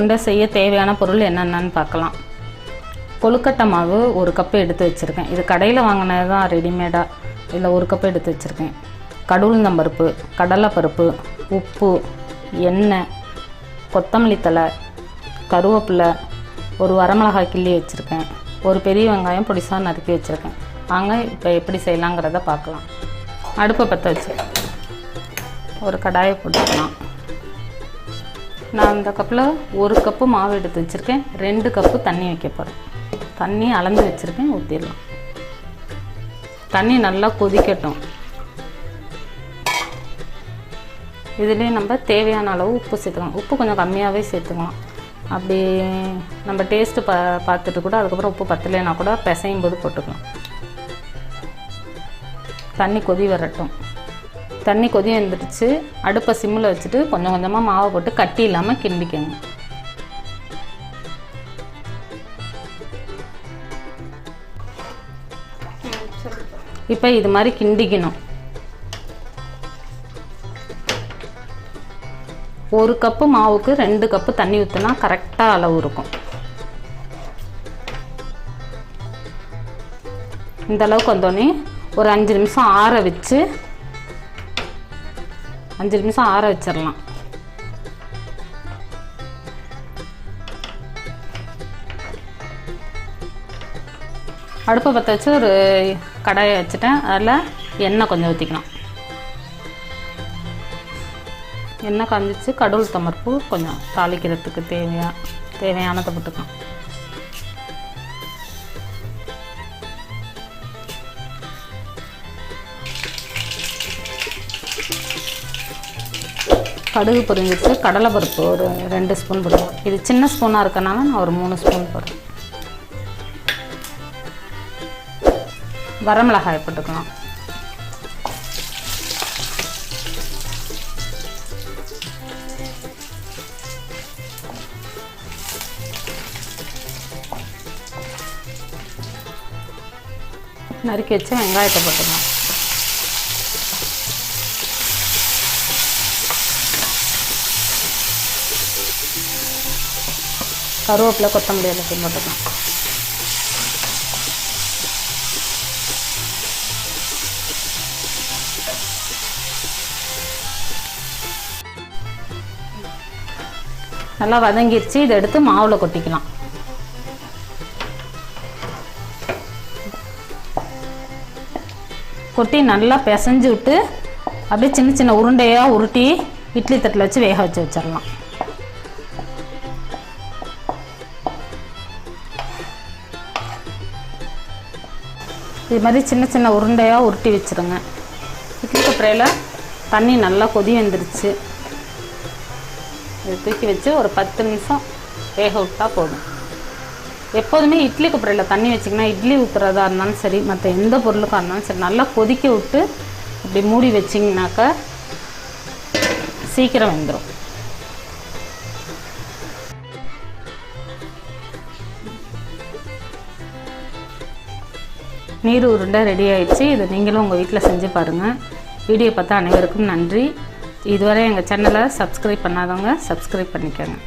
உருண்டை செய்ய தேவையான பொருள் என்னென்னு பார்க்கலாம். கொழுக்கட்டை மாவு 1 கப்பு எடுத்து வச்சுருக்கேன். இது கடையில் வாங்கினது தான் ரெடிமேடாக. இதில் 1 கப்பு எடுத்து வச்சுருக்கேன். கடவுளுந்தம்பருப்பு, கடலைப்பருப்பு, உப்பு, எண்ணெய், கொத்தமல்லி தழை, கருவேப்பிலை, 1 வரமிளகாய் கிள்ளி வச்சுருக்கேன். 1 பெரிய வெங்காயம் பொடிசாக நறுக்கி வச்சுருக்கேன். வாங்க இப்போ எப்படி செய்யலாங்கிறத பார்க்கலாம். அடுப்பை பற்ற வச்சு ஒரு கடாயை போட்டுக்கலாம். நான் இந்த கப்பில் 1 கப்பு மாவு எடுத்து வச்சுருக்கேன். 2 கப்பு தண்ணி வைக்க போகிறேன். தண்ணி அளந்து வச்சுருக்கேன், ஊற்றிடலாம். தண்ணி நல்லா கொதிக்கட்டும். இதுலேயே நம்ம தேவையான அளவு உப்பு சேர்த்துக்கலாம். உப்பு கொஞ்சம் கம்மியாகவே சேர்த்துக்கலாம். அப்படி நம்ம டேஸ்ட்டு பார்த்துட்டு கூட அதுக்கப்புறம் உப்பு பத்தலைன்னா கூட பிசையும் போது போட்டுக்கலாம். தண்ணி கொதி வரட்டும். தண்ணி கொதி வந்துடுச்சு. அடுப்பை சிம்மில் வச்சுட்டு கொஞ்சம் கொஞ்சமாக மாவை போட்டு கட்டி இல்லாமல் கிண்டிக்கணும். இப்போ இது மாதிரி கிண்டிக்கணும். 1 கப்பு மாவுக்கு 2 கப்பு தண்ணி ஊற்றினா கரெக்டாக அளவு இருக்கும். இந்த அளவுக்கு வந்தோடனே ஒரு 5 நிமிஷம் ஆற வச்சு 5 நிமிஷம் ஆற வச்சிடலாம். அடுப்பை பற்ற வச்சு ஒரு கடாயை வச்சுட்டேன். அதில் எண்ணெய் கொஞ்சம் ஊற்றிக்கலாம். எண்ணெய் காஞ்சிச்சு. கடவுளுந்தம்பருப்பு கொஞ்சம் தாளிக்கிறதுக்கு தேவையானதை போட்டுக்கலாம். கடுகு பொரிஞ்சிச்சு. கடலைப்பருப்பு ஒரு 2 ஸ்பூன் போடுவோம். இது சின்ன ஸ்பூனாக இருக்கனால நான் ஒரு 3 ஸ்பூன் போடுறேன். வரமிளகாய் போட்டுக்கலாம். நறுக்கி வச்சு வெங்காயத்தை போட்டுக்கலாம். கருவேப்பிலை, கொத்தமல்லி எல்லாத்தையும் போட்டுக்கலாம். நல்லா வதங்கிடுச்சு. இதை எடுத்து மாவில் கொட்டிக்கலாம். கொட்டி நல்லா பிசைஞ்சு விட்டு அப்படியே சின்ன சின்ன உருண்டையாக உருட்டி இட்லி தட்டில் வச்சு வேக வச்சு வச்சிடலாம். இது மாதிரி சின்ன சின்ன உருண்டையாக உருட்டி வச்சுருங்க. இட்லி கொப்பரையில் தண்ணி நல்லா கொதி வந்துடுச்சு. இதை தூக்கி வச்சு ஒரு 10 நிமிஷம் வேக விட்டால் போதும். எப்போதுமே இட்லி கொப்பரையில் தண்ணி வச்சிங்கன்னா இட்லி ஊற்றுறதா இருந்தாலும் சரி, மற்ற எந்த பொருளுக்காக இருந்தாலும் சரி, நல்லா கொதிக்க விட்டு இப்படி மூடி வச்சிங்கனாக்கா சீக்கிரம் வெந்துடும். நீர் உருண்டை ரெடி ஆயிடுச்சு. இதை நீங்களும் உங்கள் வீட்டில் செஞ்சு பாருங்கள். வீடியோ பார்த்தா அனைவருக்கும் நன்றி. இதுவரை எங்கள் சேனலை சப்ஸ்கிரைப் பண்ணாதவங்க சப்ஸ்கிரைப் பண்ணிக்கோங்க.